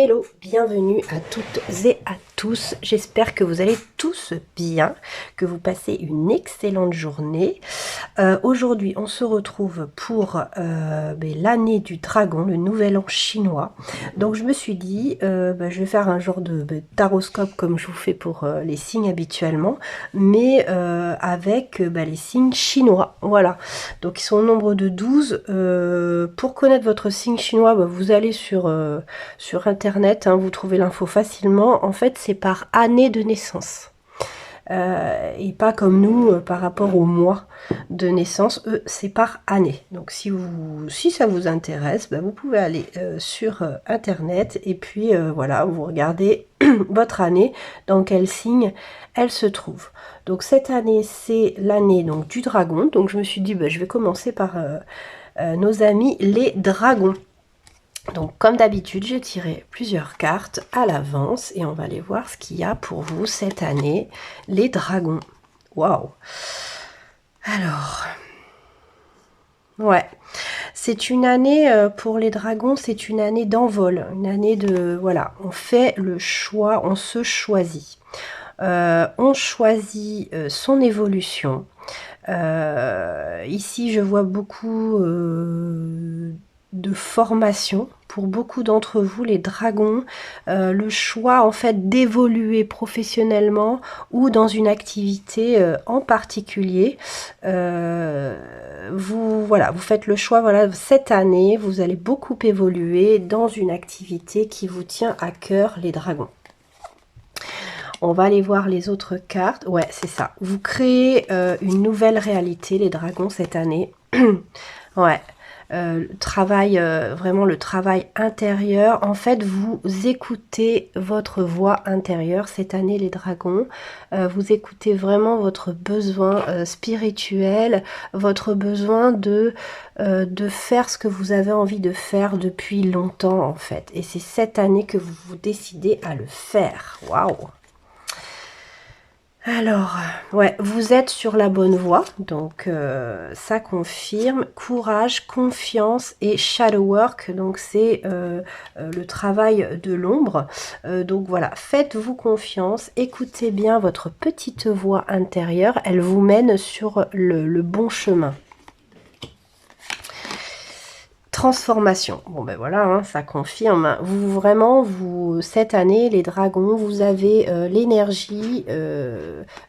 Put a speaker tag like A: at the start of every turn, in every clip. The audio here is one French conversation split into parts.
A: Hello, bienvenue à toutes et à tous. J'espère que vous allez tous bien, que vous passez une excellente journée. Aujourd'hui, on se retrouve pour l'année du dragon, le nouvel an chinois. Donc je me suis dit, je vais faire un genre de taroscope comme je vous fais pour les signes habituellement, mais avec les signes chinois. Voilà, donc ils sont au nombre de 12. Pour connaître votre signe chinois, vous allez sur internet, hein, vous trouvez l'info facilement. En fait, c'est par année de naissance. Et pas comme nous par rapport au mois de naissance. Eux, c'est par année. Donc si ça vous intéresse, vous pouvez aller sur internet et puis voilà, vous regardez votre année, dans quel signe elle se trouve. Donc cette année, c'est l'année donc du dragon. Donc je me suis dit, je vais commencer par nos amis les dragons. Donc comme d'habitude, j'ai tiré plusieurs cartes à l'avance et on va aller voir ce qu'il y a pour vous cette année, les dragons. Waouh! Alors, ouais, c'est une année pour les dragons, c'est une année d'envol, une année de, voilà, on fait le choix, on se choisit. On choisit son évolution. Ici, je vois beaucoup de formation pour beaucoup d'entre vous, les dragons, le choix en fait d'évoluer professionnellement ou dans une activité en particulier. Vous faites le choix, voilà, cette année, vous allez beaucoup évoluer dans une activité qui vous tient à cœur, les dragons. On va aller voir les autres cartes. Ouais, c'est ça. Vous créez une nouvelle réalité, les dragons, cette année. Ouais. Vraiment le travail intérieur. En fait, vous écoutez votre voix intérieure cette année, les dragons. Vous écoutez vraiment votre besoin spirituel, votre besoin de faire ce que vous avez envie de faire depuis longtemps, en fait. Et c'est cette année que vous vous décidez à le faire. Waouh! Alors, ouais, vous êtes sur la bonne voie, donc ça confirme. Courage, confiance et shadow work, donc c'est le travail de l'ombre. Donc voilà, faites-vous confiance, écoutez bien votre petite voix intérieure, elle vous mène sur le bon chemin. Transformation. Bon voilà, hein, ça confirme. Vous cette année, les dragons, vous avez l'énergie,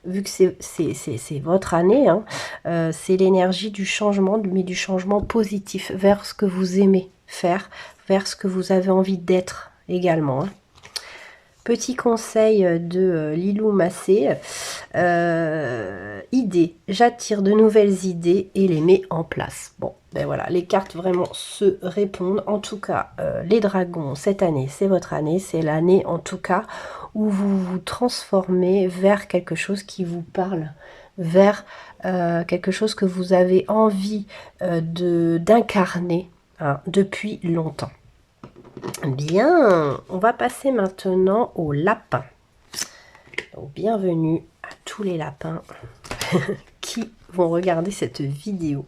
A: vu que c'est votre année, hein, c'est l'énergie du changement, mais du changement positif vers ce que vous aimez faire, vers ce que vous avez envie d'être également. Hein. Petit conseil de Lilou Massé, idées, j'attire de nouvelles idées et les mets en place. Bon, voilà, les cartes vraiment se répondent. En tout cas, les dragons, cette année, c'est votre année, c'est l'année en tout cas où vous vous transformez vers quelque chose qui vous parle, vers quelque chose que vous avez envie d'incarner depuis longtemps. Bien, on va passer maintenant aux lapins. Donc, bienvenue à tous les lapins qui vont regarder cette vidéo.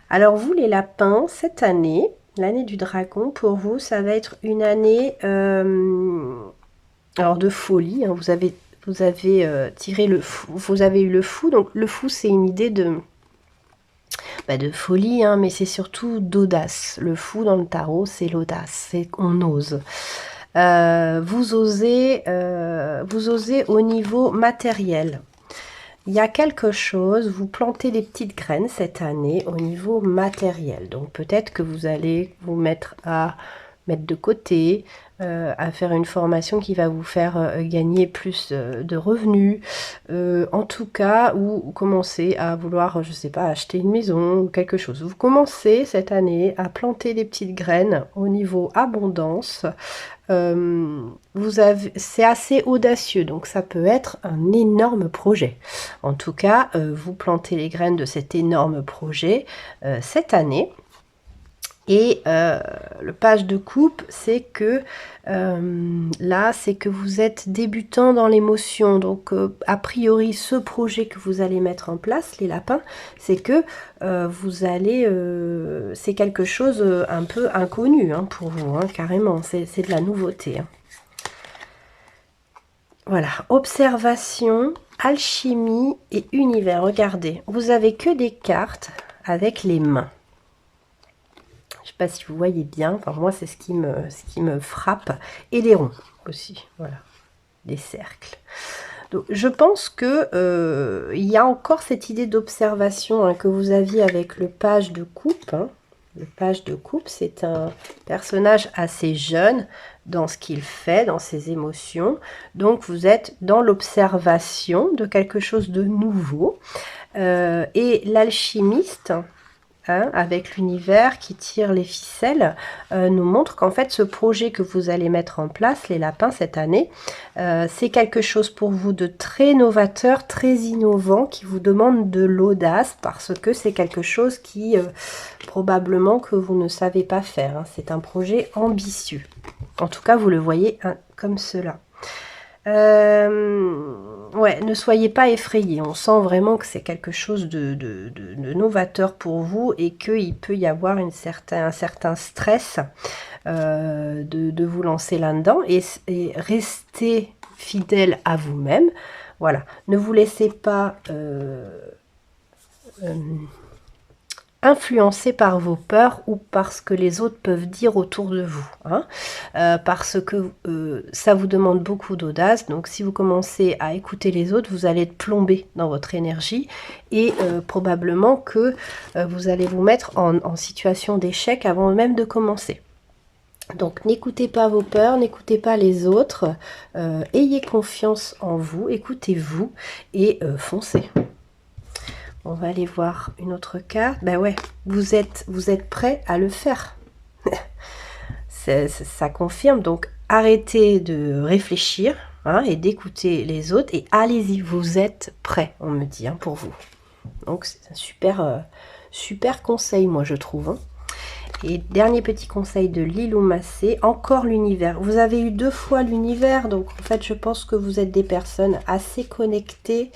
A: Alors vous les lapins, cette année, l'année du dragon, pour vous, ça va être une année alors de folie. Hein, vous avez tiré le fou, vous avez eu le fou. Donc le fou, c'est une idée de folie, hein, mais c'est surtout d'audace. Le fou dans le tarot, c'est l'audace, c'est qu'on ose. Vous osez au niveau matériel. Il y a quelque chose, vous plantez des petites graines cette année au niveau matériel. Donc peut-être que vous allez vous mettre de côté, à faire une formation qui va vous faire gagner plus de revenus. En tout cas, ou commencer à vouloir, je sais pas, acheter une maison ou quelque chose. Vous commencez cette année à planter des petites graines au niveau abondance. C'est assez audacieux, donc ça peut être un énorme projet. En tout cas, vous plantez les graines de cet énorme projet cette année. Et le page de coupe, c'est que là, c'est que vous êtes débutant dans l'émotion. Donc, a priori, ce projet que vous allez mettre en place, les lapins, c'est que vous allez... c'est quelque chose un peu inconnu hein, pour vous, hein, carrément. C'est de la nouveauté. Hein. Voilà, observation, alchimie et univers. Regardez, vous avez que des cartes avec les mains. Je ne sais pas si vous voyez bien, enfin moi c'est ce qui me frappe. Et les ronds aussi, voilà, des cercles. Donc je pense que il y a encore cette idée d'observation hein, que vous aviez avec le page de coupe. Hein. Le page de coupe, c'est un personnage assez jeune dans ce qu'il fait, dans ses émotions. Donc vous êtes dans l'observation de quelque chose de nouveau. Et l'alchimiste... Hein, avec l'univers qui tire les ficelles, nous montre qu'en fait ce projet que vous allez mettre en place, les lapins, cette année, c'est quelque chose pour vous de très novateur, très innovant, qui vous demande de l'audace, parce que c'est quelque chose qui, probablement, que vous ne savez pas faire. Hein. C'est un projet ambitieux. En tout cas, vous le voyez hein, comme cela. Ouais, ne soyez pas effrayés. On sent vraiment que c'est quelque chose de novateur pour vous et qu'il peut y avoir un certain stress de vous lancer là-dedans et rester fidèle à vous-même. Voilà, ne vous laissez pas influencé par vos peurs ou par ce que les autres peuvent dire autour de vous. Hein, parce que ça vous demande beaucoup d'audace. Donc si vous commencez à écouter les autres, vous allez être plombé dans votre énergie et probablement que vous allez vous mettre en situation d'échec avant même de commencer. Donc n'écoutez pas vos peurs, n'écoutez pas les autres, ayez confiance en vous, écoutez-vous et foncez. On va aller voir une autre carte. Ben ouais, vous êtes prêt à le faire. Ça confirme. Donc, arrêtez de réfléchir hein, et d'écouter les autres. Et allez-y, vous êtes prêt, on me dit, hein, pour vous. Donc, c'est un super conseil, moi, je trouve. Hein. Et dernier petit conseil de Lilou Massé, encore l'univers. Vous avez eu 2 fois l'univers, donc en fait, je pense que vous êtes des personnes assez connectées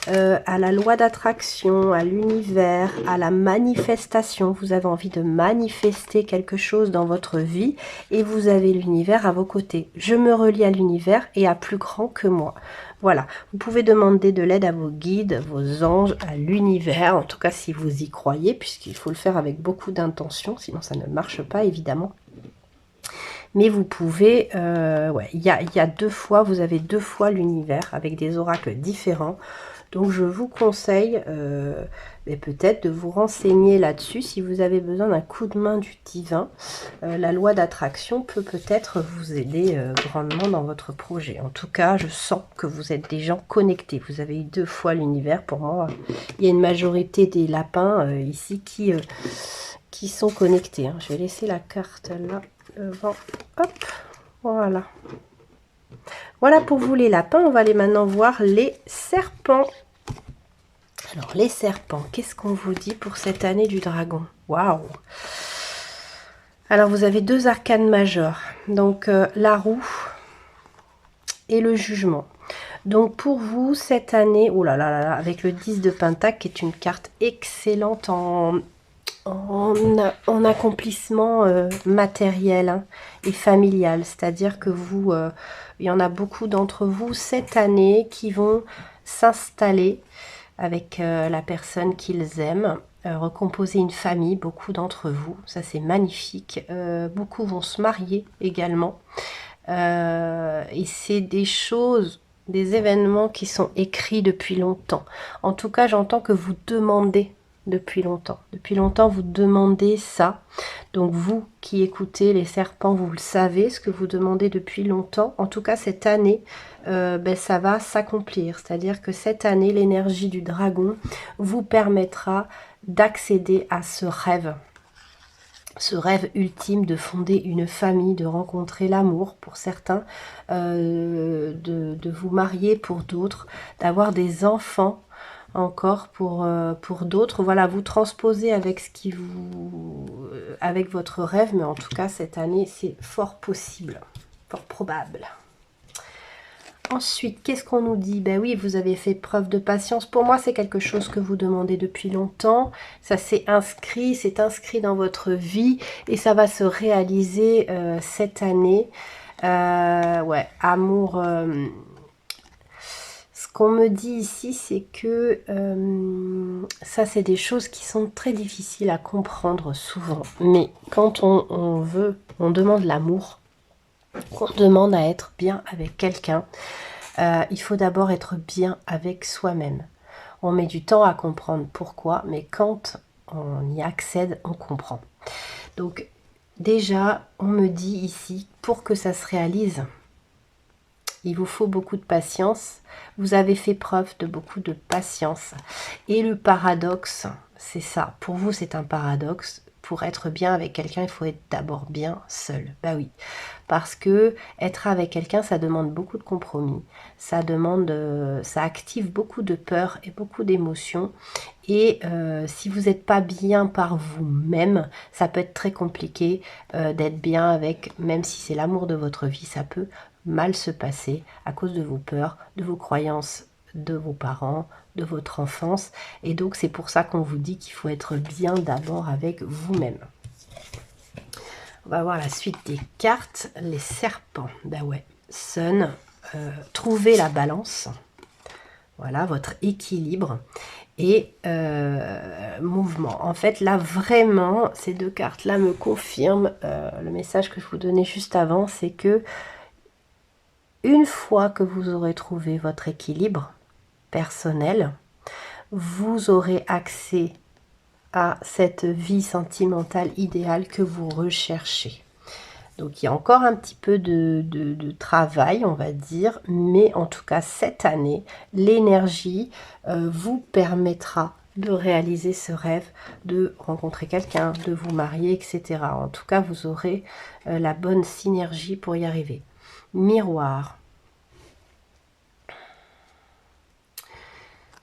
A: à la loi d'attraction, à l'univers, à la manifestation. Vous avez envie de manifester quelque chose dans votre vie et vous avez l'univers à vos côtés. Je me relie à l'univers et à plus grand que moi. Voilà, vous pouvez demander de l'aide à vos guides, vos anges, à l'univers, en tout cas si vous y croyez, puisqu'il faut le faire avec beaucoup d'intention, sinon ça ne marche pas évidemment. Mais vous pouvez, ouais, il y a 2 fois, vous avez 2 fois l'univers avec des oracles différents. Donc je vous conseille peut-être de vous renseigner là-dessus si vous avez besoin d'un coup de main du divin. La loi d'attraction peut peut-être vous aider grandement dans votre projet. En tout cas, je sens que vous êtes des gens connectés. Vous avez eu 2 fois l'univers. Pour moi, il y a une majorité des lapins ici qui sont connectés. Hein. Je vais laisser la carte là devant. Hop, voilà. Voilà pour vous les lapins. On va aller maintenant voir les serpents. Alors, les serpents, qu'est-ce qu'on vous dit pour cette année du dragon? Waouh! Alors, vous avez 2 arcanes majeures. Donc, la roue et le jugement. Donc, pour vous, cette année, oh là là là là, avec le 10 de Pentacle, qui est une carte excellente en accomplissement matériel hein, et familial. C'est-à-dire que vous, il y en a beaucoup d'entre vous cette année qui vont s'installer avec la personne qu'ils aiment, recomposer une famille, beaucoup d'entre vous, ça c'est magnifique. Beaucoup vont se marier également. Et c'est des choses, des événements qui sont écrits depuis longtemps. En tout cas, j'entends que vous demandez depuis longtemps. Depuis longtemps, vous demandez ça. Donc vous qui écoutez les serpents, vous le savez, ce que vous demandez depuis longtemps. En tout cas, cette année, ça va s'accomplir. C'est-à-dire que cette année, l'énergie du dragon vous permettra d'accéder à ce rêve ultime de fonder une famille, de rencontrer l'amour pour certains, de vous marier pour d'autres, d'avoir des enfants. encore pour d'autres. Voilà, vous transposez avec ce qui vous, avec votre rêve, mais en tout cas cette année c'est fort possible, fort probable. Ensuite, qu'est-ce qu'on nous dit? Ben oui, vous avez fait preuve de patience. Pour moi, c'est quelque chose que vous demandez depuis longtemps. Ça s'est inscrit, c'est inscrit dans votre vie et ça va se réaliser cette année. Ouais, amour. Ce qu'on me dit ici, c'est que ça, c'est des choses qui sont très difficiles à comprendre souvent. Mais quand on veut, on demande l'amour, on demande à être bien avec quelqu'un. Il faut d'abord être bien avec soi-même. On met du temps à comprendre pourquoi, mais quand on y accède, on comprend. Donc déjà, on me dit ici, pour que ça se réalise, il vous faut beaucoup de patience. Vous avez fait preuve de beaucoup de patience. Et le paradoxe, c'est ça. Pour vous, c'est un paradoxe. Pour être bien avec quelqu'un, il faut être d'abord bien seul. Bah oui, parce que être avec quelqu'un, ça demande beaucoup de compromis. Ça demande, ça active beaucoup de peur et beaucoup d'émotions. Et si vous n'êtes pas bien par vous-même, ça peut être très compliqué d'être bien avec, même si c'est l'amour de votre vie, ça peut mal se passer à cause de vos peurs, de vos croyances, de vos parents, de votre enfance. Et donc c'est pour ça qu'on vous dit qu'il faut être bien d'abord avec vous-même. On va voir la suite des cartes. Les serpents. Ben ouais, Sun, trouvez la balance. Voilà, votre équilibre. Et mouvement. En fait, là, vraiment, ces deux cartes-là me confirment le message que je vous donnais juste avant, c'est que une fois que vous aurez trouvé votre équilibre personnel, vous aurez accès à cette vie sentimentale idéale que vous recherchez. Donc il y a encore un petit peu de travail, on va dire, mais en tout cas cette année, l'énergie vous permettra de réaliser ce rêve, de rencontrer quelqu'un, de vous marier, etc. En tout cas, vous aurez la bonne synergie pour y arriver. Miroir.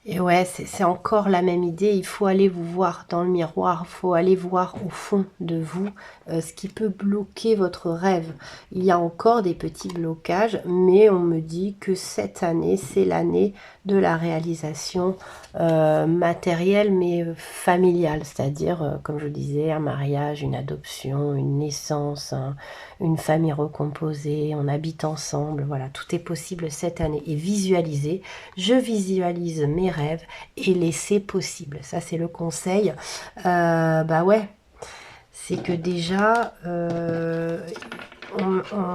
A: Et ouais, c'est encore la même idée, il faut aller vous voir dans le miroir, il faut aller voir au fond de vous ce qui peut bloquer votre rêve. Il y a encore des petits blocages, mais on me dit que cette année, c'est l'année de la réalisation matérielle, mais familiale, c'est-à-dire, comme je disais, un mariage, une adoption, une naissance, une famille recomposée, on habite ensemble, voilà, tout est possible cette année. Et visualiser, je visualise mes rêves et laisser possible. Ça, c'est le conseil. Bah ouais, c'est que déjà,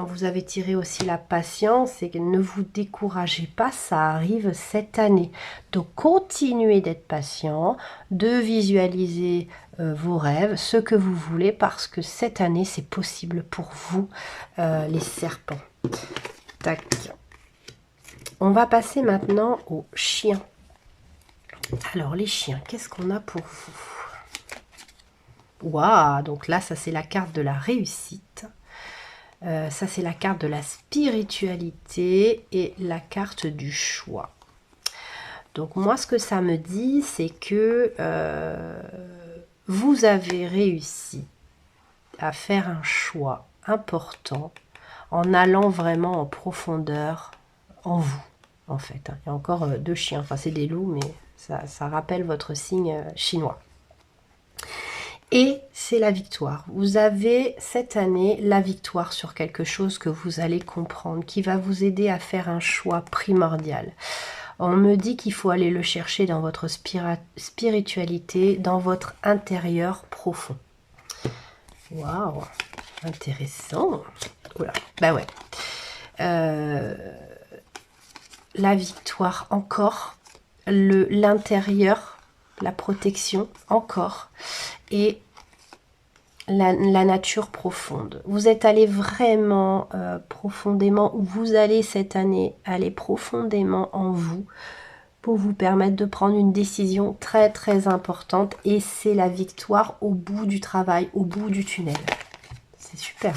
A: vous avez tiré aussi la patience et que ne vous découragez pas, ça arrive cette année. Donc, continuez d'être patient, de visualiser vos rêves, ce que vous voulez, parce que cette année, c'est possible pour vous, les serpents. Tac. On va passer maintenant aux chiens. Alors, les chiens, qu'est-ce qu'on a pour vous? Waouh, donc là, ça c'est la carte de la réussite. Ça c'est la carte de la spiritualité et la carte du choix. Donc moi, ce que ça me dit, c'est que vous avez réussi à faire un choix important en allant vraiment en profondeur en vous, en fait. Il y a encore deux chiens, enfin c'est des loups, mais ça rappelle votre signe chinois. Et c'est la victoire. Vous avez cette année la victoire sur quelque chose que vous allez comprendre, qui va vous aider à faire un choix primordial. On me dit qu'il faut aller le chercher dans votre spiritualité, dans votre intérieur profond. Waouh, intéressant. Oula, bah ouais. La victoire encore, l'intérieur, la protection encore, et la nature profonde. Vous êtes allé vraiment profondément, ou vous allez cette année aller profondément en vous pour vous permettre de prendre une décision très très importante, et c'est la victoire au bout du travail, au bout du tunnel. C'est super.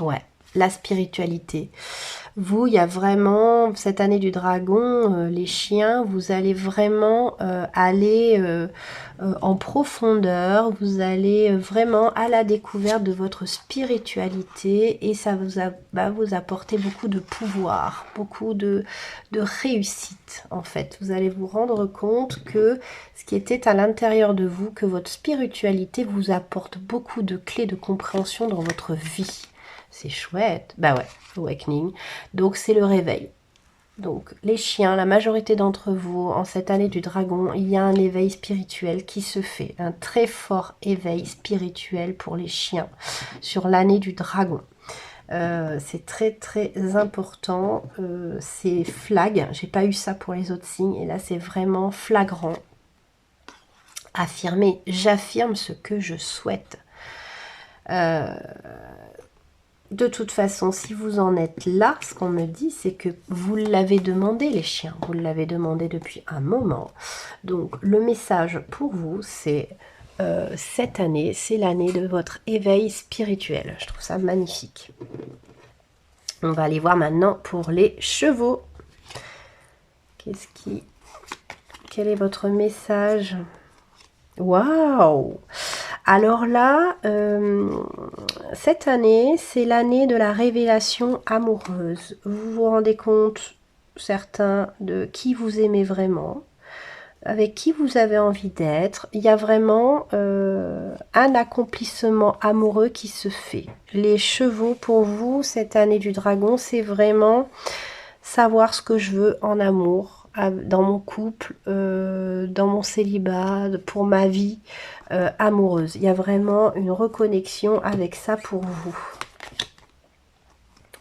A: Ouais, la spiritualité. Vous, il y a vraiment, cette année du dragon, les chiens, vous allez vraiment aller en profondeur, vous allez vraiment à la découverte de votre spiritualité et ça va vous apporter beaucoup de pouvoir, beaucoup de réussite en fait. Vous allez vous rendre compte que ce qui était à l'intérieur de vous, que votre spiritualité vous apporte beaucoup de clés de compréhension dans votre vie. C'est chouette. Bah ouais, awakening. Donc c'est le réveil. Donc les chiens, la majorité d'entre vous, en cette année du dragon, il y a un éveil spirituel qui se fait. Un très fort éveil spirituel pour les chiens sur l'année du dragon. C'est très très important. C'est flag. J'ai pas eu ça pour les autres signes. Et là c'est vraiment flagrant. Affirmer. J'affirme ce que je souhaite. De toute façon, si vous en êtes là, ce qu'on me dit, c'est que vous l'avez demandé, les chiens. Vous l'avez demandé depuis un moment. Donc, le message pour vous, c'est cette année, c'est l'année de votre éveil spirituel. Je trouve ça magnifique. On va aller voir maintenant pour les chevaux. Quel est votre message? Waouh! Alors là, cette année, c'est l'année de la révélation amoureuse. Vous vous rendez compte, certains, de qui vous aimez vraiment, avec qui vous avez envie d'être. Il y a vraiment un accomplissement amoureux qui se fait. Les chevaux, pour vous, cette année du dragon, c'est vraiment savoir ce que je veux en amour, dans mon couple, dans mon célibat, pour ma vie amoureuse. Il y a vraiment une reconnexion avec ça pour vous.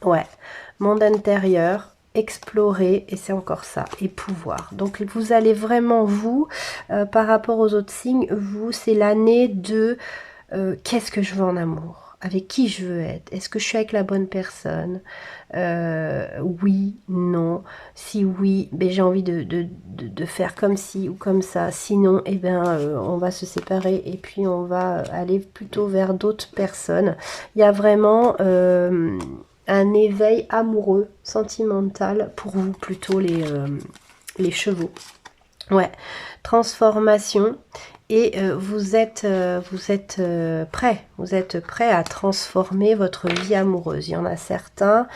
A: Ouais, monde intérieur, explorer, et c'est encore ça, et pouvoir. Donc vous allez vraiment, vous, par rapport aux autres signes, vous, c'est l'année de qu'est-ce que je veux en amour? Avec qui je veux être? Est-ce que je suis avec la bonne personne? Oui, non. Si oui, ben j'ai envie de faire comme ci ou comme ça. Sinon, eh ben, on va se séparer et puis on va aller plutôt vers d'autres personnes. Il y a vraiment un éveil amoureux, sentimental pour vous, plutôt les chevaux. Ouais, transformation. Et vous êtes prêt à transformer votre vie amoureuse. Il y en a certains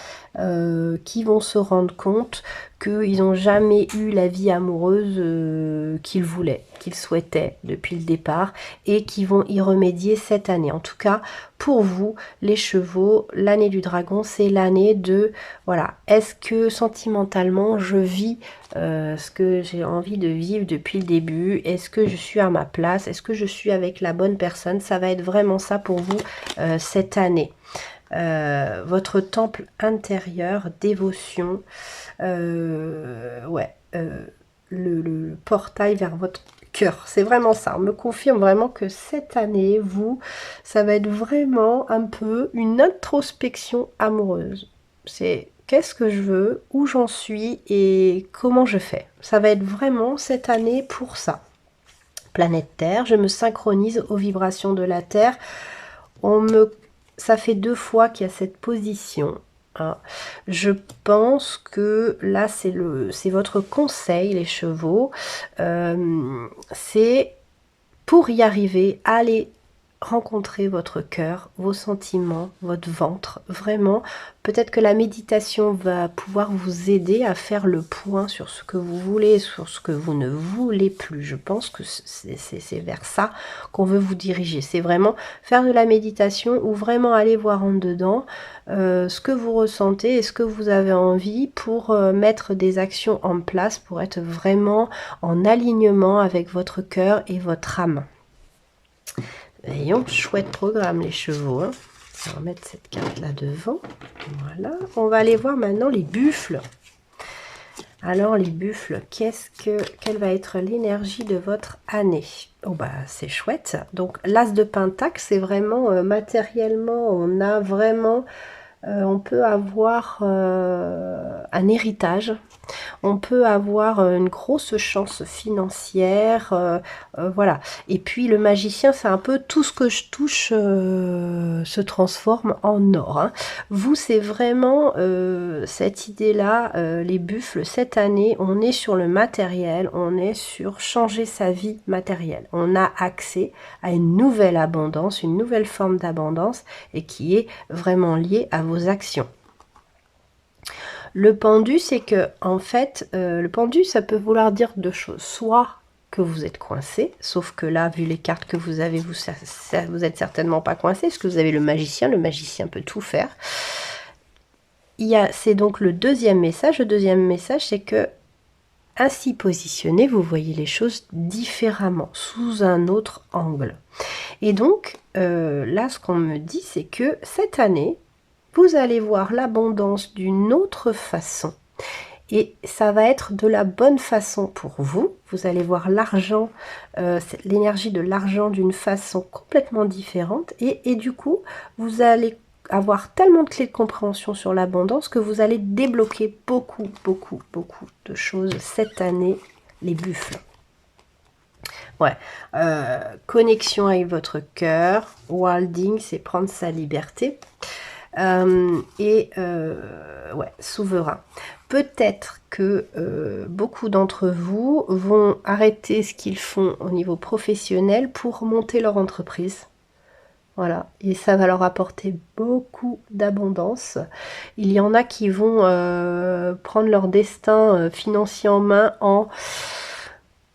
A: qui vont se rendre compte qu'ils n'ont jamais eu la vie amoureuse qu'ils voulaient, qu'ils souhaitaient depuis le départ et qui vont y remédier cette année. En tout cas, pour vous, les chevaux, l'année du dragon, c'est l'année de, voilà, est-ce que sentimentalement je vis ce que j'ai envie de vivre depuis le début? Est-ce que je suis à ma place? Est-ce que je suis avec la bonne personne? Ça va être vraiment ça pour vous cette année. Votre temple intérieur, dévotion, ouais, le portail vers votre cœur. C'est vraiment ça. On me confirme vraiment que cette année, vous, ça va être vraiment un peu une introspection amoureuse. C'est qu'est-ce que je veux, où j'en suis et comment je fais. Ça va être vraiment cette année pour ça. Planète Terre, je me synchronise aux vibrations de la Terre. Ça fait 2 fois qu'il y a cette position. Hein. Je pense que là, c'est votre conseil, les chevaux. C'est pour y arriver, aller rencontrer votre cœur, vos sentiments, votre ventre, vraiment. Peut-être que la méditation va pouvoir vous aider à faire le point sur ce que vous voulez, sur ce que vous ne voulez plus. Je pense que c'est vers ça qu'on veut vous diriger. C'est vraiment faire de la méditation ou vraiment aller voir en dedans ce que vous ressentez et ce que vous avez envie pour mettre des actions en place pour être vraiment en alignement avec votre cœur et votre âme. Voyons, chouette programme les chevaux. Hein. On va mettre cette carte là devant. Voilà. On va aller voir maintenant les buffles. Alors les buffles, quelle va être l'énergie de votre année? Oh bah c'est chouette. Donc l'as de pentacle, c'est vraiment matériellement, on a vraiment on peut avoir un héritage, on peut avoir une grosse chance financière, voilà. Et puis le magicien, c'est un peu tout ce que je touche se transforme en or, hein. Vous, c'est vraiment cette idée-là, les buffles, cette année, on est sur le matériel, on est sur changer sa vie matérielle. On a accès à une nouvelle abondance, une nouvelle forme d'abondance, et qui est vraiment liée à vos actions. Le pendu, c'est que, en fait, le pendu, ça peut vouloir dire deux choses. Soit que vous êtes coincé, sauf que là, vu les cartes que vous avez, vous êtes certainement pas coincé, parce que vous avez le magicien peut tout faire. C'est donc le deuxième message. Le deuxième message, c'est que, ainsi positionné, vous voyez les choses différemment, sous un autre angle. Et donc, là, ce qu'on me dit, c'est que cette année, vous allez voir l'abondance d'une autre façon. Et ça va être de la bonne façon pour vous. Vous allez voir l'argent, l'énergie de l'argent d'une façon complètement différente. Et du coup, vous allez avoir tellement de clés de compréhension sur l'abondance que vous allez débloquer beaucoup de choses cette année, les buffles. Ouais, connexion avec votre cœur, wilding, c'est prendre sa liberté. Ouais, souverain. Peut-être que beaucoup d'entre vous vont arrêter ce qu'ils font au niveau professionnel pour monter leur entreprise. Voilà, et ça va leur apporter beaucoup d'abondance. Il y en a qui vont prendre leur destin financier en main en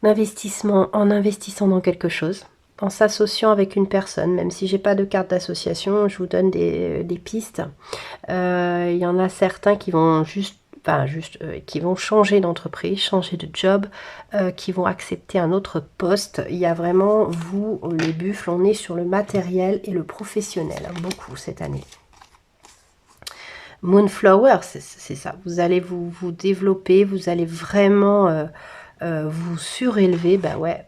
A: investissant dans quelque chose, en s'associant avec une personne. Même si j'ai pas de carte d'association, je vous donne des pistes. Il y en a certains qui vont qui vont changer d'entreprise, changer de job, qui vont accepter un autre poste. Il y a vraiment, vous, les buffles, on est sur le matériel et le professionnel, hein, beaucoup cette année. Moonflower, c'est ça. Vous allez vous développer, vous allez vraiment vous surélever. Bah ouais.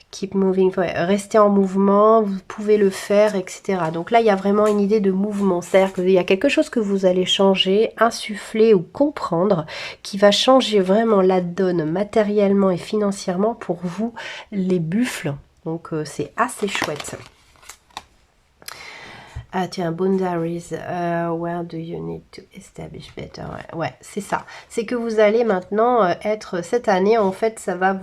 A: Keep moving, restez en mouvement, vous pouvez le faire, etc. Donc là, il y a vraiment une idée de mouvement, c'est-à-dire qu'il y a quelque chose que vous allez changer, insuffler ou comprendre, qui va changer vraiment la donne matériellement et financièrement pour vous, les buffles. Donc c'est assez chouette. Ah tiens, boundaries, where do you need to establish better? Ouais, c'est ça. C'est que vous allez maintenant être, cette année, en fait, ça va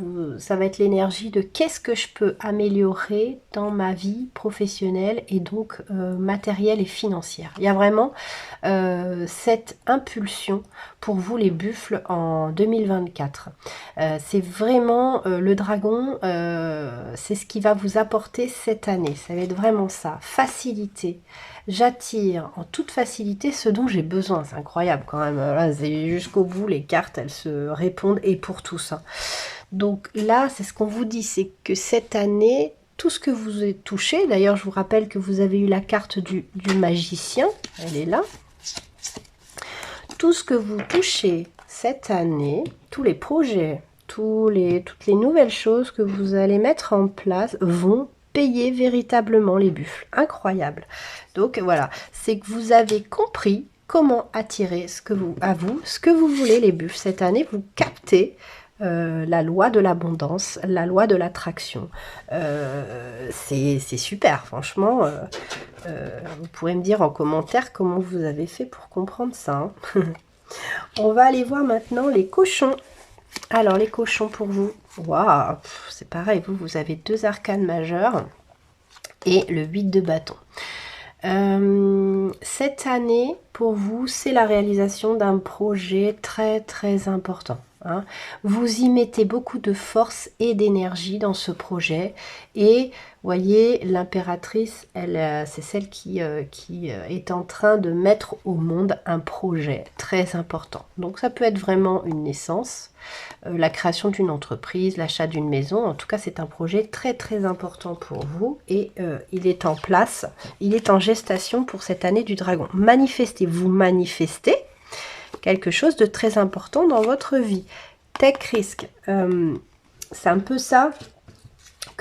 A: être l'énergie de qu'est-ce que je peux améliorer dans ma vie professionnelle et donc matérielle et financière. Il y a vraiment cette impulsion pour vous, les buffles, en 2024. C'est vraiment le dragon, c'est ce qui va vous apporter cette année. Ça va être vraiment ça, facilité. J'attire en toute facilité ce dont j'ai besoin. C'est incroyable quand même. Là, c'est jusqu'au bout, les cartes, elles se répondent et pour tous, hein. Donc là, c'est ce qu'on vous dit, c'est que cette année, tout ce que vous avez touché, d'ailleurs, je vous rappelle que vous avez eu la carte du magicien, elle est là. Tout ce que vous touchez cette année, tous les projets, toutes les nouvelles choses que vous allez mettre en place vont payer véritablement les buffles. Incroyable. Donc voilà, c'est que vous avez compris comment attirer ce que vous voulez, les buffles. Cette année, vous captez la loi de l'abondance, la loi de l'attraction. C'est super, franchement. Vous pourrez me dire en commentaire comment vous avez fait pour comprendre ça, hein. On va aller voir maintenant les cochons. Alors, les cochons pour vous. Waouh, c'est pareil, vous avez deux arcanes majeures et le 8 de bâton. Cette année, pour vous, c'est la réalisation d'un projet très très important, hein. Vous y mettez beaucoup de force et d'énergie dans ce projet. Et voyez, l'impératrice, elle, c'est celle qui est en train de mettre au monde un projet très important. Donc ça peut être vraiment une naissance, la création d'une entreprise, l'achat d'une maison. En tout cas, c'est un projet très très important pour vous et il est en place, il est en gestation pour cette année du dragon. Manifestez, vous manifestez quelque chose de très important dans votre vie. Take risk, c'est un peu ça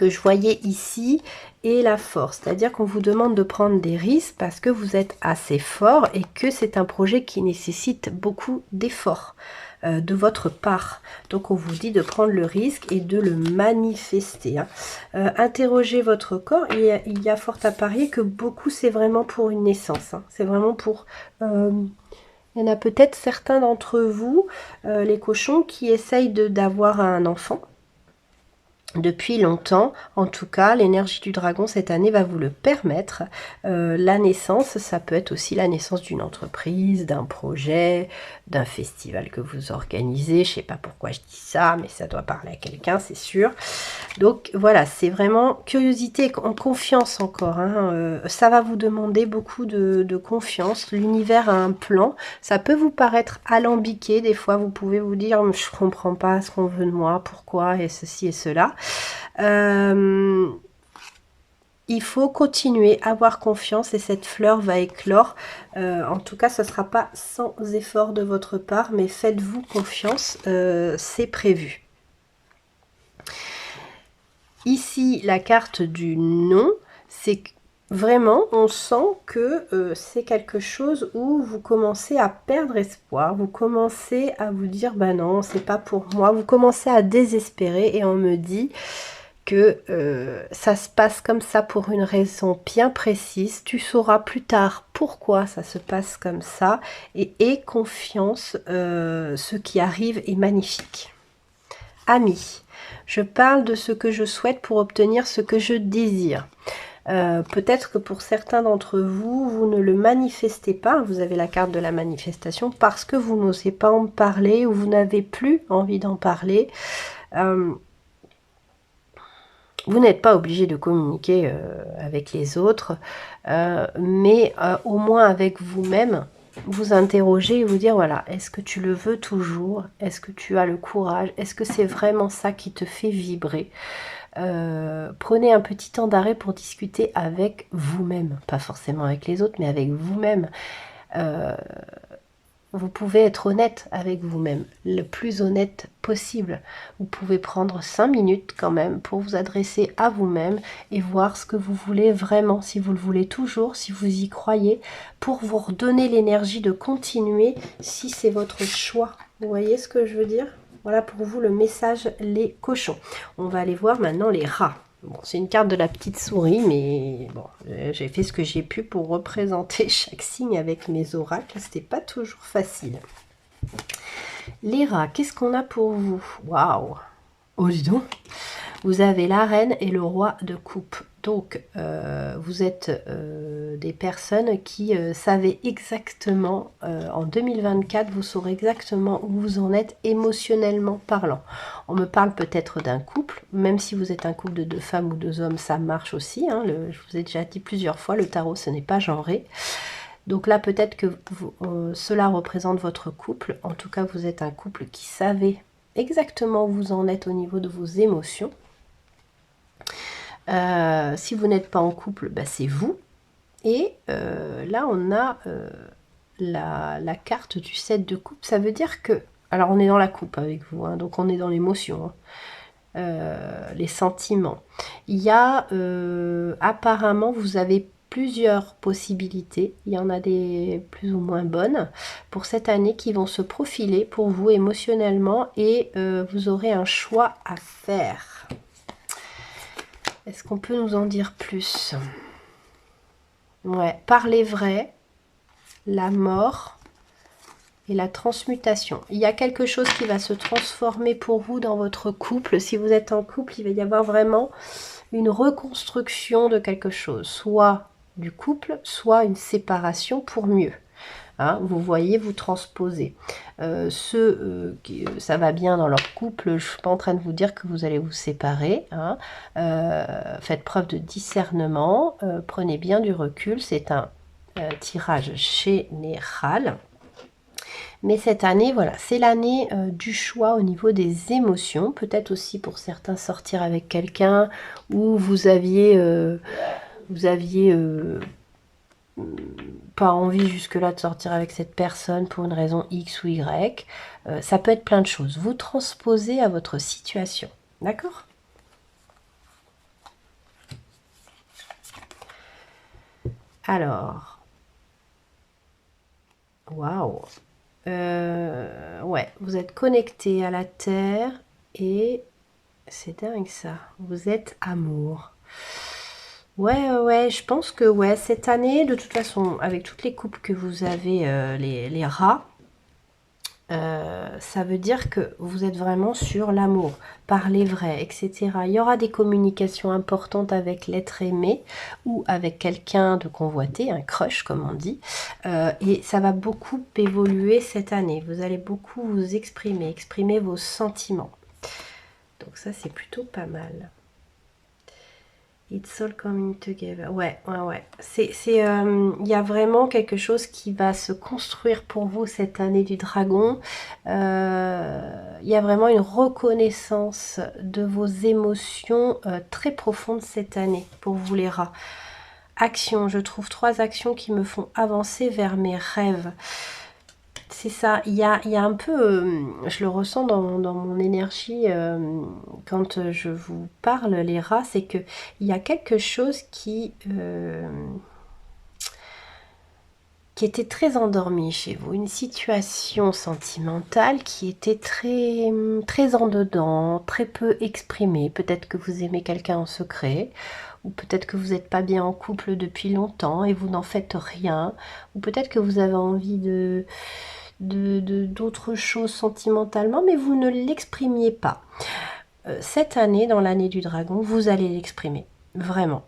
A: que je voyais ici est la force. C'est-à-dire qu'on vous demande de prendre des risques parce que vous êtes assez fort et que c'est un projet qui nécessite beaucoup d'efforts de votre part. Donc on vous dit de prendre le risque et de le manifester. Hein. Interrogez votre corps. Il y a fort à parier que beaucoup c'est vraiment pour une naissance. Hein. C'est vraiment pour... il y en a peut-être certains d'entre vous, les cochons, qui essayent d'avoir un enfant. Depuis longtemps, en tout cas, l'énergie du dragon cette année va vous le permettre. La naissance, ça peut être aussi la naissance d'une entreprise, d'un projet, d'un festival que vous organisez. Je ne sais pas pourquoi je dis ça, mais ça doit parler à quelqu'un, c'est sûr. Donc voilà, c'est vraiment curiosité, en confiance encore. Hein. Ça va vous demander beaucoup de confiance. L'univers a un plan. Ça peut vous paraître alambiqué. Des fois, vous pouvez vous dire, je ne comprends pas ce qu'on veut de moi, pourquoi, et ceci et cela. Il faut continuer à avoir confiance et cette fleur va éclore. En tout cas, ce ne sera pas sans effort de votre part, mais faites-vous confiance, c'est prévu. Ici, la carte du non, c'est que vraiment, on sent que c'est quelque chose où vous commencez à perdre espoir, vous commencez à vous dire, bah non, c'est pas pour moi, vous commencez à désespérer et on me dit que ça se passe comme ça pour une raison bien précise. Tu sauras plus tard pourquoi ça se passe comme ça et aie confiance, ce qui arrive est magnifique. Amis, je parle de ce que je souhaite pour obtenir ce que je désire. Peut-être que pour certains d'entre vous, vous ne le manifestez pas, vous avez la carte de la manifestation parce que vous n'osez pas en parler ou vous n'avez plus envie d'en parler. Vous n'êtes pas obligé de communiquer avec les autres, mais au moins avec vous-même, vous interroger et vous dire, voilà, est-ce que tu le veux toujours? Est-ce que tu as le courage? Est-ce que c'est vraiment ça qui te fait vibrer? Prenez un petit temps d'arrêt pour discuter avec vous-même, pas forcément avec les autres, mais avec vous-même. Vous pouvez être honnête avec vous-même, le plus honnête possible. Vous pouvez prendre 5 minutes quand même pour vous adresser à vous-même et voir ce que vous voulez vraiment, si vous le voulez toujours, si vous y croyez, pour vous redonner l'énergie de continuer si c'est votre choix. Vous voyez ce que je veux dire? Voilà pour vous le message, les cochons. On va aller voir maintenant les rats. Bon, c'est une carte de la petite souris, mais bon, j'ai fait ce que j'ai pu pour représenter chaque signe avec mes oracles. C'était pas toujours facile. Les rats, qu'est-ce qu'on a pour vous? Waouh! Oh, dis donc! Vous avez la reine et le roi de coupe. Donc, vous êtes des personnes qui savez exactement, en 2024, vous saurez exactement où vous en êtes émotionnellement parlant. On me parle peut-être d'un couple, même si vous êtes un couple de 2 femmes ou 2 hommes, ça marche aussi. Hein, je vous ai déjà dit plusieurs fois, le tarot, ce n'est pas genré. Donc là, peut-être que cela représente votre couple. En tout cas, vous êtes un couple qui savez exactement où vous en êtes au niveau de vos émotions. Si vous n'êtes pas en couple, bah, c'est vous. Et là, on a la carte du 7 de coupe. Ça veut dire que... Alors, on est dans la coupe avec vous, hein, donc on est dans l'émotion, hein, les sentiments. Il y a... apparemment, vous avez plusieurs possibilités. Il y en a des plus ou moins bonnes pour cette année qui vont se profiler pour vous émotionnellement et vous aurez un choix à faire. Est-ce qu'on peut nous en dire plus? Ouais, parler vrai, la mort et la transmutation. Il y a quelque chose qui va se transformer pour vous dans votre couple. Si vous êtes en couple, il va y avoir vraiment une reconstruction de quelque chose. Soit du couple, soit une séparation pour mieux. Hein, vous voyez, vous transposez. Ça va bien dans leur couple, je ne suis pas en train de vous dire que vous allez vous séparer. Hein. Faites preuve de discernement, prenez bien du recul, c'est un tirage général. Mais cette année, voilà, c'est l'année du choix au niveau des émotions. Peut-être aussi pour certains sortir avec quelqu'un où vous aviez pas envie jusque-là de sortir avec cette personne pour une raison X ou Y. Ça peut être plein de choses. Vous transposez à votre situation. D'accord ? Alors, waouh. Ouais, vous êtes connecté à la Terre et c'est dingue ça. Vous êtes amour. Ouais, je pense que ouais, cette année, de toute façon, avec toutes les coupes que vous avez, les rats, ça veut dire que vous êtes vraiment sur l'amour, parler vrai, etc. Il y aura des communications importantes avec l'être aimé ou avec quelqu'un de convoité, un crush comme on dit, et ça va beaucoup évoluer cette année. Vous allez beaucoup vous exprimer vos sentiments. Donc ça, c'est plutôt pas mal. It's all coming together. Ouais. Il y a vraiment quelque chose qui va se construire pour vous cette année du dragon. Il y a vraiment une reconnaissance de vos émotions très profondes cette année pour vous les rats. Action, je trouve 3 actions qui me font avancer vers mes rêves. C'est ça, il y a un peu, je le ressens dans mon énergie quand je vous parle, les rats, c'est qu'il y a quelque chose qui était très endormi chez vous, une situation sentimentale qui était très en dedans, très peu exprimée. Peut-être que vous aimez quelqu'un en secret, ou peut-être que vous n'êtes pas bien en couple depuis longtemps et vous n'en faites rien, ou peut-être que vous avez envie d'autres choses sentimentalement, mais vous ne l'exprimiez pas. Cette année, dans l'année du dragon, vous allez l'exprimer. Vraiment.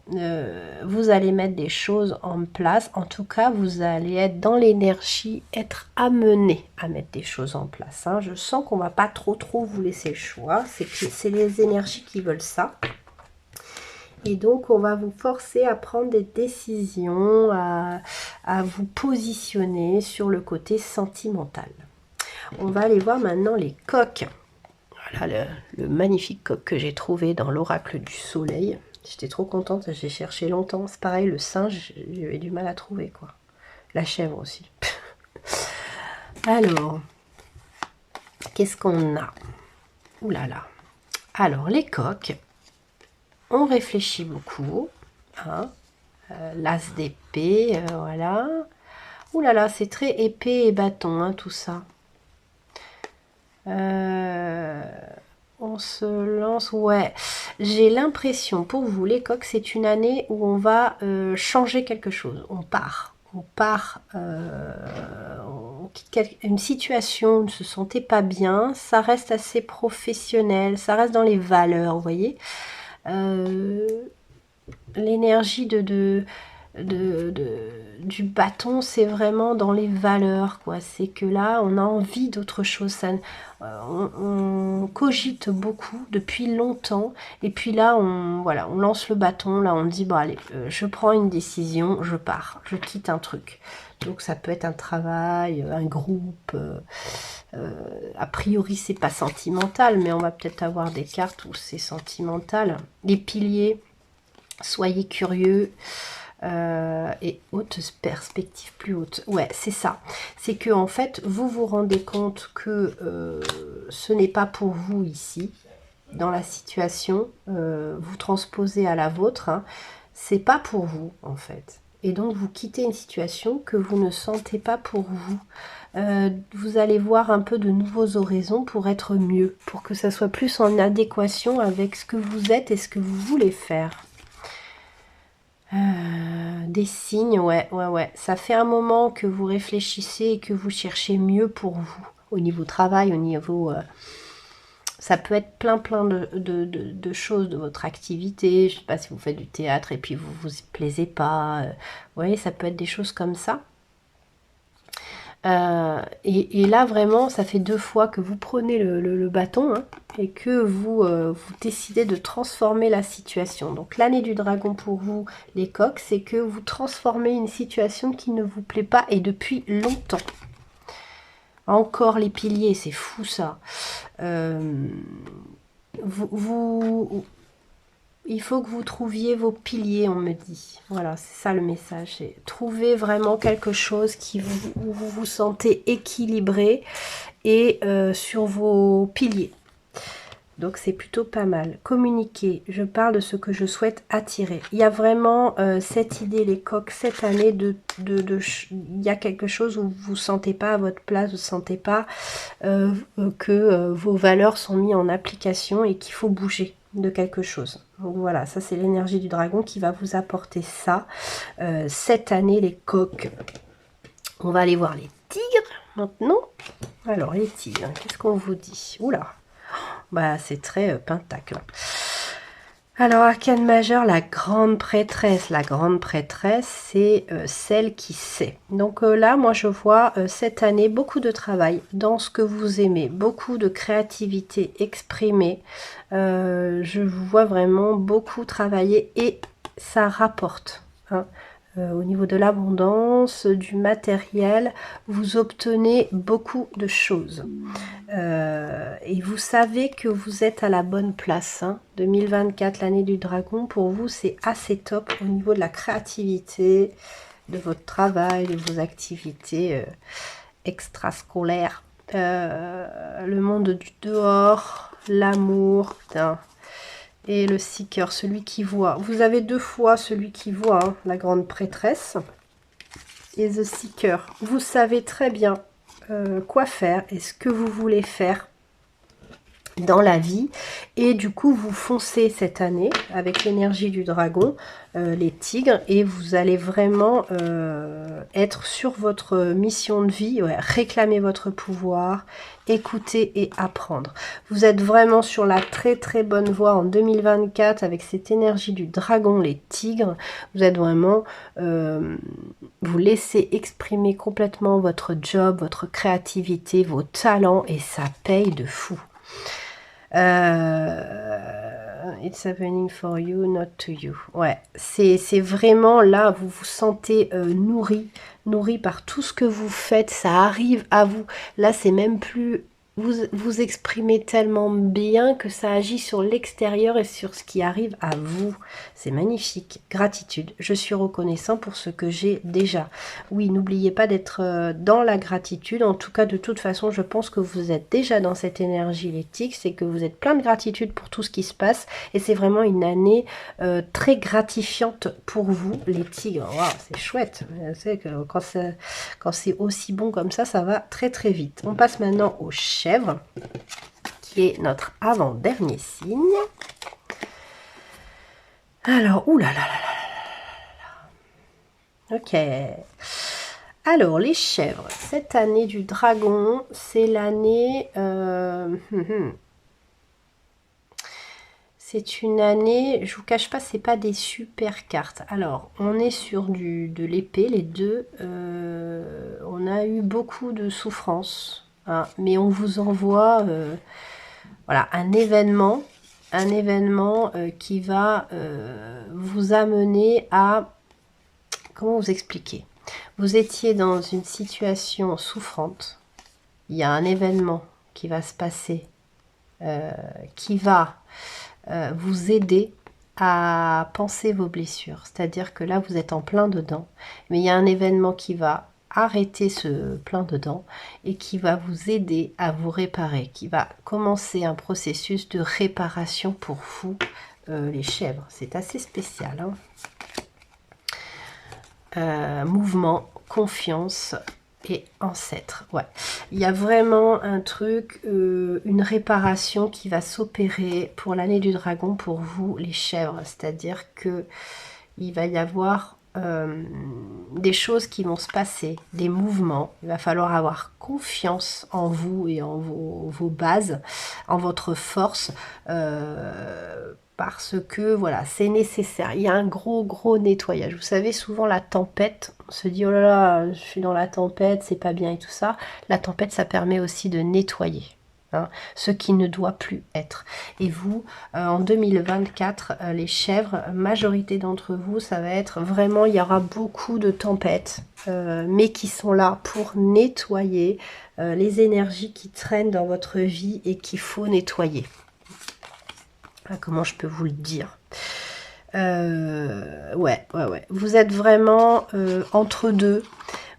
A: Vous allez mettre des choses en place. En tout cas, vous allez être dans l'énergie, être amené à mettre des choses en place. Hein. Je sens qu'on va pas trop vous laisser le choix. C'est les énergies qui veulent ça. Et donc, on va vous forcer à prendre des décisions, à vous positionner sur le côté sentimental. On va aller voir maintenant les coqs. Voilà le magnifique coq que j'ai trouvé dans l'oracle du soleil. J'étais trop contente, j'ai cherché longtemps. C'est pareil, le singe, j'ai eu du mal à trouver, quoi. La chèvre aussi. Alors, qu'est-ce qu'on a? Ouh là là. Alors, les coqs, on réfléchit beaucoup. Hein. L'as d'épée, voilà. Ouh là là, c'est très épée et bâton, hein, tout ça. On se lance, ouais. J'ai l'impression, pour vous, les coqs, c'est une année où on va changer quelque chose. On part, on quitte une situation, on ne se sentait pas bien. Ça reste assez professionnel, ça reste dans les valeurs, vous voyez. L'énergie du bâton, c'est vraiment dans les valeurs, quoi. C'est que là, on a envie d'autre chose. Ça, on cogite beaucoup depuis longtemps. Et puis là, on lance le bâton. Là, on dit, bon, allez, je prends une décision, je pars, je quitte un truc. Donc, ça peut être un travail, un groupe. A priori, c'est pas sentimental, mais on va peut-être avoir des cartes où c'est sentimental. Les piliers, soyez curieux. Et haute perspective plus haute. Ouais, c'est ça. C'est que en fait, vous vous rendez compte que ce n'est pas pour vous ici, dans la situation. Vous transposez à la vôtre. Hein, c'est pas pour vous, en fait. Et donc, vous quittez une situation que vous ne sentez pas pour vous. Vous allez voir un peu de nouveaux horizons pour être mieux, pour que ça soit plus en adéquation avec ce que vous êtes et ce que vous voulez faire. Des signes, ouais. Ça fait un moment que vous réfléchissez et que vous cherchez mieux pour vous. Au niveau travail, au niveau... ça peut être plein de choses de votre activité. Je ne sais pas si vous faites du théâtre et puis vous ne vous plaisez pas. Vous voyez, ça peut être des choses comme ça. Et là, vraiment, ça fait 2 fois que vous prenez le bâton, hein, et que vous décidez de transformer la situation. Donc, l'année du dragon pour vous, les coqs, c'est que vous transformez une situation qui ne vous plaît pas et depuis longtemps. Encore les piliers, c'est fou ça. Il faut que vous trouviez vos piliers, on me dit. Voilà, c'est ça le message. Trouvez vraiment quelque chose où vous vous sentez équilibré et sur vos piliers. Donc c'est plutôt pas mal. Communiquer, je parle de ce que je souhaite attirer. Il y a vraiment cette idée, les coqs, cette année, il y a quelque chose où vous ne vous sentez pas à votre place, vous ne sentez pas que vos valeurs sont mises en application et qu'il faut bouger de quelque chose. Donc voilà, ça c'est l'énergie du dragon qui va vous apporter ça. Cette année, les coqs. On va aller voir les tigres maintenant. Alors les tigres, qu'est-ce qu'on vous dit? Oula, bah c'est très pentacle. Alors, arcane majeur, la grande prêtresse. La grande prêtresse, c'est celle qui sait. Donc là, moi, je vois cette année beaucoup de travail dans ce que vous aimez, beaucoup de créativité exprimée. Je vous vois vraiment beaucoup travailler et ça rapporte. Hein. Au niveau de l'abondance, du matériel, vous obtenez beaucoup de choses. Et vous savez que vous êtes à la bonne place. Hein. 2024, l'année du dragon, pour vous, c'est assez top au niveau de la créativité, de votre travail, de vos activités extrascolaires. Le monde du dehors, l'amour, putain. Et le seeker, celui qui voit. Vous avez deux fois celui qui voit, hein, la grande prêtresse. Et the seeker. Vous savez très bien quoi faire et ce que vous voulez faire dans la vie. Et du coup, vous foncez cette année avec l'énergie du dragon, les tigres, et vous allez vraiment être sur votre mission de vie, ouais, réclamer votre pouvoir, écouter et apprendre. Vous êtes vraiment sur la très très bonne voie en 2024 avec cette énergie du dragon, les tigres. Vous êtes vraiment, vous laissez exprimer complètement votre job, votre créativité, vos talents, et ça paye de fou. It's happening for you, not to you. Ouais, c'est vraiment là, vous vous sentez nourri par tout ce que vous faites, ça arrive à vous. Là, c'est même plus... Vous exprimez tellement bien que ça agit sur l'extérieur et sur ce qui arrive à vous. C'est magnifique. Gratitude. Je suis reconnaissant pour ce que j'ai déjà. Oui, n'oubliez pas d'être dans la gratitude. En tout cas, de toute façon, je pense que vous êtes déjà dans cette énergie, les tigres. C'est que vous êtes plein de gratitude pour tout ce qui se passe. Et c'est vraiment une année très gratifiante pour vous, les tigres. Waouh, c'est chouette. C'est que quand c'est aussi bon comme ça va très très vite. On passe maintenant au chèvre, qui est notre avant-dernier signe. Alors, oulala, ok. Alors, les chèvres, cette année du dragon, c'est l'année... c'est une année, je vous cache pas, c'est pas des super cartes. Alors, on est sur de l'épée, les deux. On a eu beaucoup de souffrances. Hein, mais on vous envoie voilà, un événement qui va vous amener à... Comment vous expliquer? Vous étiez dans une situation souffrante. Il y a un événement qui va se passer, qui va vous aider à penser vos blessures. C'est-à-dire que là, vous êtes en plein dedans. Mais il y a un événement qui va arrêter ce plein dedans et qui va vous aider à vous réparer, qui va commencer un processus de réparation pour vous, les chèvres. C'est assez spécial. Hein. Mouvement, confiance et ancêtre. Ouais. Il y a vraiment un truc, une réparation qui va s'opérer pour l'année du dragon pour vous, les chèvres. C'est-à-dire que il va y avoir des choses qui vont se passer, des mouvements. Il va falloir avoir confiance en vous et en vos bases, en votre force, parce que voilà, c'est nécessaire. Il y a un gros nettoyage. Vous savez, souvent la tempête, on se dit oh là là, je suis dans la tempête, c'est pas bien et tout ça. La tempête, ça permet aussi de nettoyer. Hein, ce qui ne doit plus être. Et vous, en 2024, les chèvres, majorité d'entre vous, ça va être vraiment, il y aura beaucoup de tempêtes, mais qui sont là pour nettoyer les énergies qui traînent dans votre vie et qu'il faut nettoyer. Comment je peux vous le dire? Ouais. Vous êtes vraiment entre deux.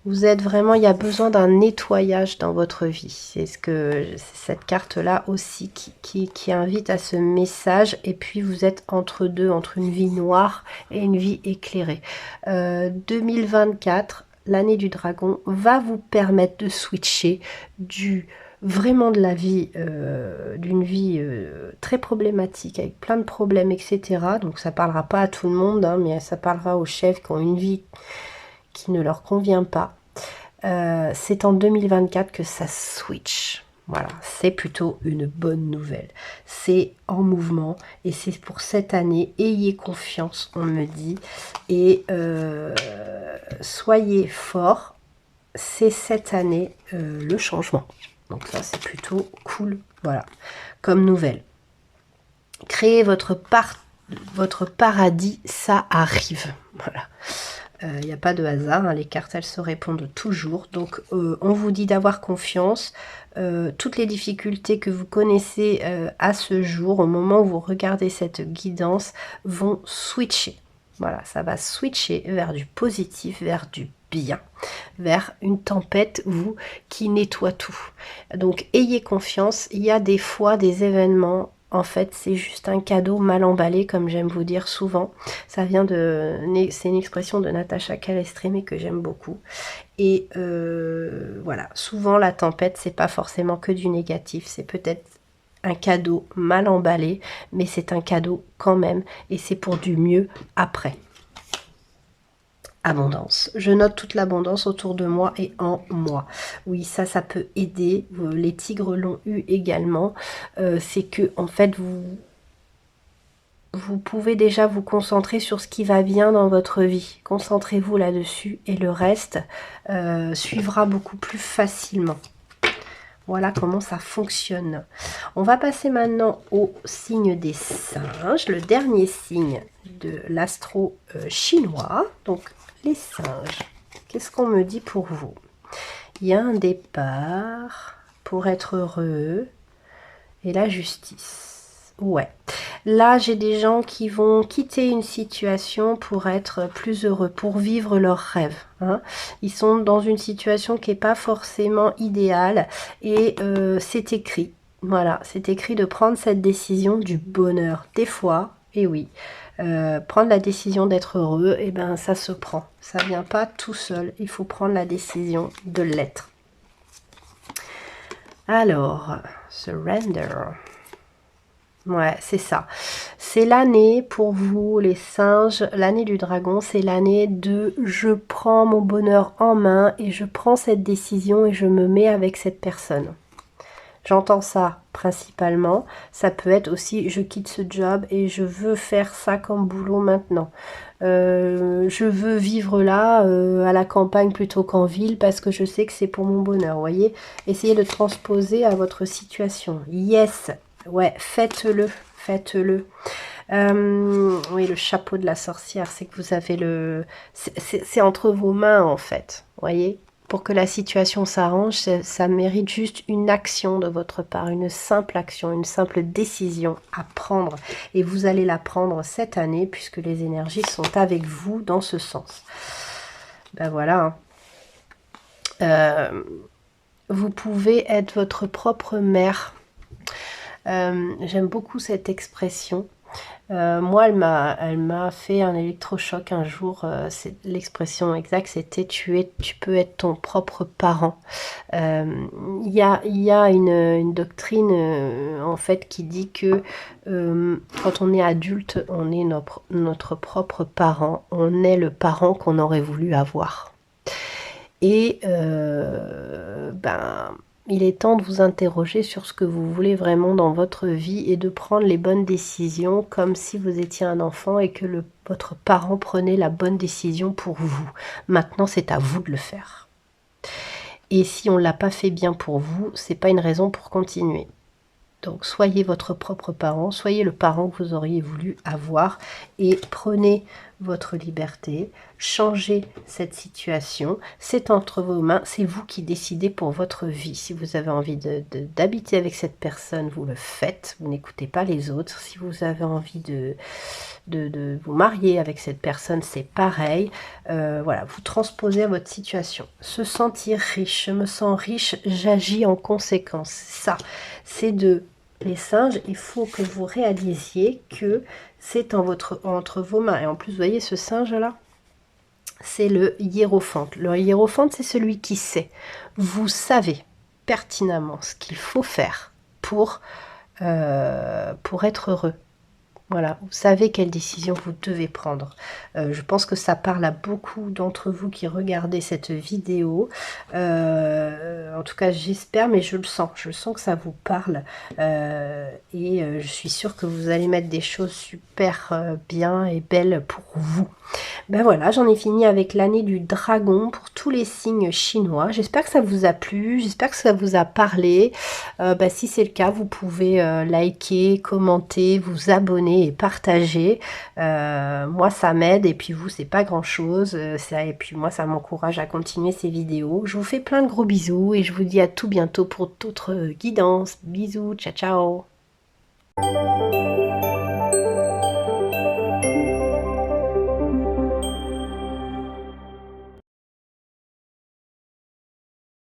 A: Vous êtes vraiment, il y a besoin d'un nettoyage dans votre vie. C'est cette carte-là aussi qui invite à ce message. Et puis vous êtes entre deux, entre une vie noire et une vie éclairée. 2024, l'année du dragon, va vous permettre de switcher vraiment de la vie, d'une vie très problématique, avec plein de problèmes, etc. Donc ça parlera pas à tout le monde, hein, mais ça parlera aux chefs qui ont une vie qui ne leur convient pas. C'est en 2024 que ça switch. Voilà, c'est plutôt une bonne nouvelle. C'est en mouvement et c'est pour cette année. Ayez confiance, on me dit. Et soyez forts. C'est cette année le changement. Donc ça, c'est plutôt cool. Voilà, comme nouvelle. Créez votre paradis, ça arrive. Voilà. Il n'y a pas de hasard, hein, les cartes elles se répondent toujours, donc on vous dit d'avoir confiance. Toutes les difficultés que vous connaissez à ce jour, au moment où vous regardez cette guidance, vont switcher. Voilà, ça va switcher vers du positif, vers du bien, vers une tempête qui nettoie tout. Donc ayez confiance, il y a des fois des événements. En fait, c'est juste un cadeau mal emballé, comme j'aime vous dire souvent. Ça vient c'est une expression de Natacha Calestrémé que j'aime beaucoup. Et voilà, souvent la tempête, c'est pas forcément que du négatif. C'est peut-être un cadeau mal emballé, mais c'est un cadeau quand même. Et c'est pour du mieux après. Abondance. Je note toute l'abondance autour de moi et en moi. Oui, ça peut aider. Les tigres l'ont eu également. C'est que, en fait, vous pouvez déjà vous concentrer sur ce qui va bien dans votre vie. Concentrez-vous là-dessus et le reste suivra beaucoup plus facilement. Voilà comment ça fonctionne. On va passer maintenant au signe des singes, le dernier signe de l'astro chinois. Donc, les singes, qu'est-ce qu'on me dit pour vous? Il y a un départ pour être heureux et la justice. Ouais. Là, j'ai des gens qui vont quitter une situation pour être plus heureux, pour vivre leurs rêves. Hein. Ils sont dans une situation qui n'est pas forcément idéale et c'est écrit. Voilà, c'est écrit de prendre cette décision du bonheur. Des fois, et oui, prendre la décision d'être heureux, et ben ça se prend. Ça vient pas tout seul. Il faut prendre la décision de l'être. Alors, surrender. Ouais, c'est ça. C'est l'année pour vous, les singes, l'année du dragon, c'est l'année de je prends mon bonheur en main et je prends cette décision et je me mets avec cette personne. J'entends ça principalement. Ça peut être aussi je quitte ce job et je veux faire ça comme boulot maintenant. Je veux vivre là, à la campagne plutôt qu'en ville parce que je sais que c'est pour mon bonheur. Vous voyez, essayez de transposer à votre situation. Yes. Ouais, faites-le, faites-le. Oui, le chapeau de la sorcière, c'est que vous avez le... C'est entre vos mains, en fait. Vous voyez? Pour que la situation s'arrange, ça mérite juste une action de votre part, une simple action, une simple décision à prendre. Et vous allez la prendre cette année, puisque les énergies sont avec vous dans ce sens. Ben voilà. Vous pouvez être votre propre mère. J'aime beaucoup cette expression. Moi, elle m'a fait un électrochoc un jour. L'expression exacte, c'était tu peux être ton propre parent. Il y a une doctrine en fait qui dit que quand on est adulte, on est notre propre parent. On est le parent qu'on aurait voulu avoir. Et il est temps de vous interroger sur ce que vous voulez vraiment dans votre vie et de prendre les bonnes décisions comme si vous étiez un enfant et que votre parent prenait la bonne décision pour vous. Maintenant, c'est à vous de le faire. Et si on ne l'a pas fait bien pour vous, c'est pas une raison pour continuer. Donc, soyez votre propre parent, soyez le parent que vous auriez voulu avoir et prenez votre liberté, changez cette situation, c'est entre vos mains, c'est vous qui décidez pour votre vie. Si vous avez envie d'habiter avec cette personne, vous le faites, vous n'écoutez pas les autres. Si vous avez envie de vous marier avec cette personne, c'est pareil. Voilà, vous transposez à votre situation. Se sentir riche, je me sens riche, j'agis en conséquence. Ça, c'est de les singes, il faut que vous réalisiez que c'est entre vos mains. Et en plus, vous voyez ce singe-là, c'est le hiérophante. Le hiérophante, c'est celui qui sait. Vous savez pertinemment ce qu'il faut faire pour être heureux. Voilà, vous savez quelle décision vous devez prendre. Je pense que ça parle à beaucoup d'entre vous qui regardez cette vidéo. En tout cas, j'espère, mais je le sens. Je sens que ça vous parle. Je suis sûre que vous allez mettre des choses super bien et belles pour vous. Ben voilà, j'en ai fini avec l'année du dragon pour tous les signes chinois. J'espère que ça vous a plu, j'espère que ça vous a parlé. Si c'est le cas, vous pouvez liker, commenter, vous abonner et partager. Moi, ça m'aide et puis vous, c'est pas grand-chose. Et puis moi, ça m'encourage à continuer ces vidéos. Je vous fais plein de gros bisous et je vous dis à tout bientôt pour d'autres guidances. Bisous, ciao ciao.